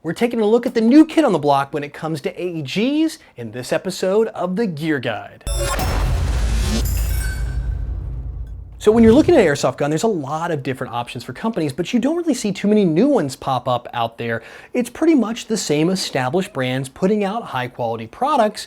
We're taking a look at the new kid on the block when it comes to AEGs in this episode of the Gear Guide. So when you're looking at an airsoft gun, there's a lot of different options for companies, but you don't really see too many new ones pop up out there. It's pretty much the same established brands putting out high quality products,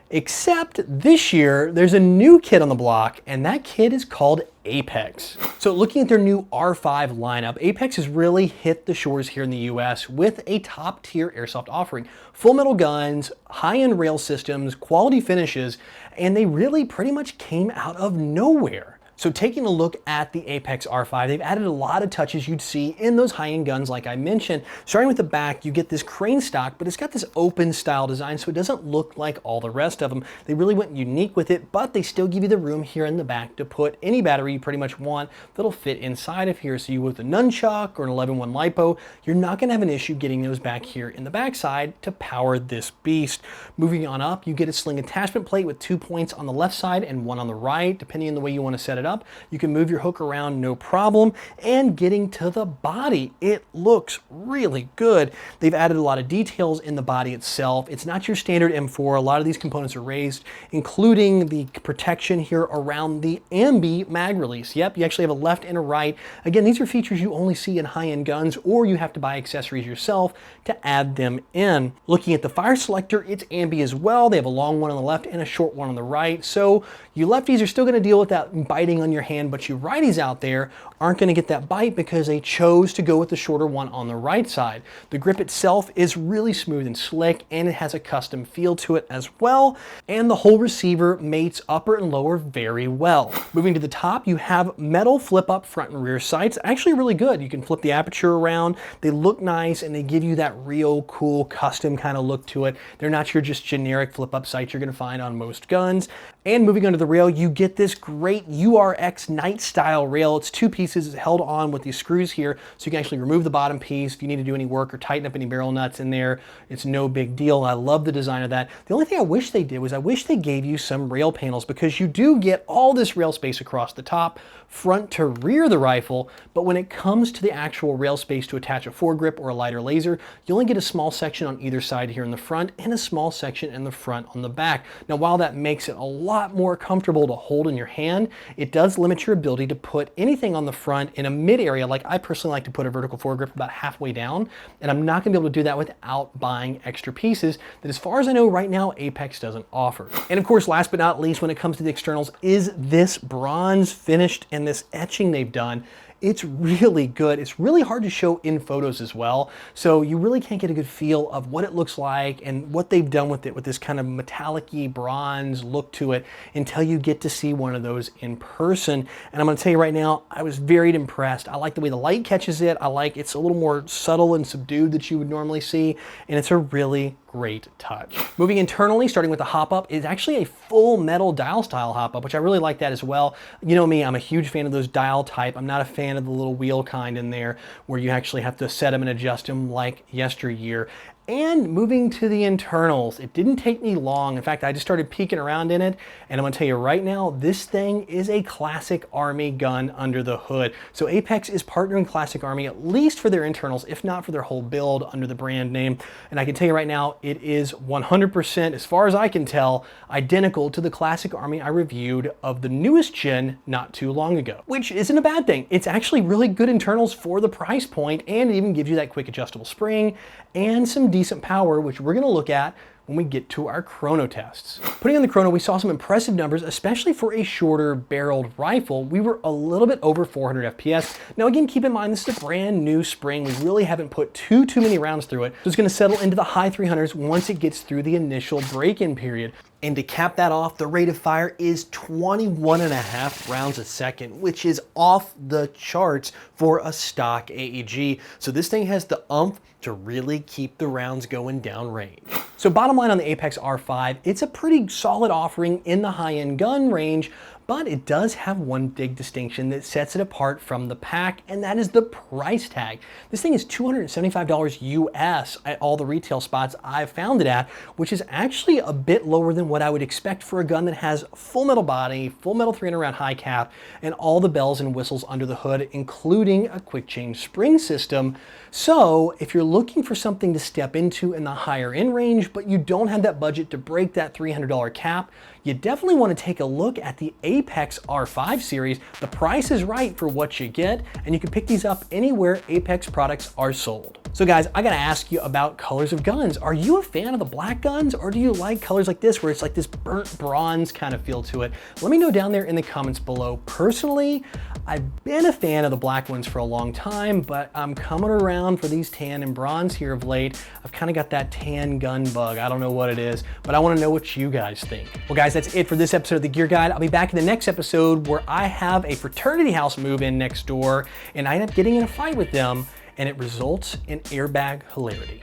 except this year there's a new kid on the block, and that kid is called Apex. So looking at their new R5 lineup, Apex has really hit the shores here in the US with a top tier airsoft offering. Full metal guns, high-end rail systems, quality finishes, and they really pretty much came out of nowhere. So taking a look at the Apex R5, they've added a lot of touches you'd see in those high-end guns like I mentioned. Starting with the back, you get this crane stock, but it's got this open style design, so it doesn't look like all the rest of them. They really went unique with it, but they still give you the room here in the back to put any battery you pretty much want that'll fit inside of here. So you with a nunchuck or an 11-1 LiPo, you're not gonna have an issue getting those back here in the backside to power this beast. Moving on up, you get a sling attachment plate with 2 points on the left side and 1 on the right, depending on the way you wanna set it up. You can move your hook around no problem. And getting to the body, it looks really good. They've added a lot of details in the body itself. It's not your standard M4. A lot of these components are raised, including the protection here around the ambi mag release. Yep, you actually have a left and a right. Again, these are features you only see in high-end guns, or you have to buy accessories yourself to add them in. Looking at the fire selector, it's ambi as well. They have a long one on the left and a short one on the right. So you lefties are still gonna deal with that biting on your hand, but you righties out there aren't going to get that bite because they chose to go with the shorter one on the right side. The grip itself is really smooth and slick, and it has a custom feel to it as well, and the whole receiver mates upper and lower very well. Moving to the top, you have metal flip up front and rear sights, actually really good. You can flip the aperture around, they look nice, and they give you that real cool custom kind of look to it. They're not your just generic flip up sights you're going to find on most guns. And moving under the rail, you get this great URX night style rail. It's 2 pieces, it's held on with these screws here, so you can actually remove the bottom piece if you need to do any work or tighten up any barrel nuts in there. It's no big deal. I love the design of that. The only thing I wish they did was I wish they gave you some rail panels, because you do get all this rail space across the top, front to rear of the rifle, but when it comes to the actual rail space to attach a foregrip or a lighter laser, you only get a small section on either side here in the front and a small section in the front on the back. Now, while that makes it a lot more comfortable to hold in your hand, it does limit your ability to put anything on the front in a mid area. Like I personally like to put a vertical foregrip about halfway down, and I'm not gonna be able to do that without buying extra pieces that, as far as I know right now, Apex doesn't offer. And of course, last but not least, when it comes to the externals, is this bronze finished and this etching they've done. It's really good. It's really hard to show in photos as well, so you really can't get a good feel of what it looks like and what they've done with it, with this kind of metallic-y bronze look to it, until you get to see one of those in person. And I'm going to tell you right now, I was very impressed. I like the way the light catches it. I like it's a little more subtle and subdued that you would normally see, and it's a really great touch. Moving internally, starting with the hop-up, is actually a full metal dial style hop-up, which I really like that as well. You know me, I'm a huge fan of those dial type. I'm not a fan of the little wheel kind in there where you actually have to set them and adjust them like yesteryear. And moving to the internals, it didn't take me long. In fact, I just started peeking around in it, and I'm gonna tell you right now, this thing is a classic Army gun under the hood. So Apex is partnering Classic Army, at least for their internals, if not for their whole build under the brand name. And I can tell you right now, it is 100%, as far as I can tell, identical to the Classic Army I reviewed of the newest gen not too long ago, which isn't a bad thing. It's actually really good internals for the price point, and it even gives you that quick adjustable spring and some decent power, which we're gonna look at when we get to our chrono tests. Putting on the chrono, we saw some impressive numbers, especially for a shorter barreled rifle. We were a little bit over 400 FPS. Now again, keep in mind, this is a brand new spring. We really haven't put too many rounds through it. So it's gonna settle into the high 300s once it gets through the initial break-in period. And to cap that off, the rate of fire is 21.5 rounds a second, which is off the charts for a stock AEG. So this thing has the oomph to really keep the rounds going down range. So bottom line on the Apex R5, it's a pretty solid offering in the high-end gun range, but it does have one big distinction that sets it apart from the pack, and that is the price tag. This thing is $275 US at all the retail spots I've found it at, which is actually a bit lower than what I would expect for a gun that has full metal body, full metal 300 round high cap, and all the bells and whistles under the hood, including a quick change spring system. So if you're looking for something to step into in the higher end range, but you don't have that budget to break that $300 cap, you definitely want to take a look at the Apex R5 series. The price is right for what you get, and you can pick these up anywhere Apex products are sold. So guys, I gotta ask you about colors of guns. Are you a fan of the black guns, or do you like colors like this where it's like this burnt bronze kind of feel to it? Let me know down there in the comments below. Personally, I've been a fan of the black ones for a long time, but I'm coming around for these tan and bronze here of late. I've kind of got that tan gun bug. I don't know what it is, but I want to know what you guys think. Well guys, that's it for this episode of the Gear Guide. I'll be back in the next episode where I have a fraternity house move in next door, and I end up getting in a fight with them, and it results in airbag hilarity.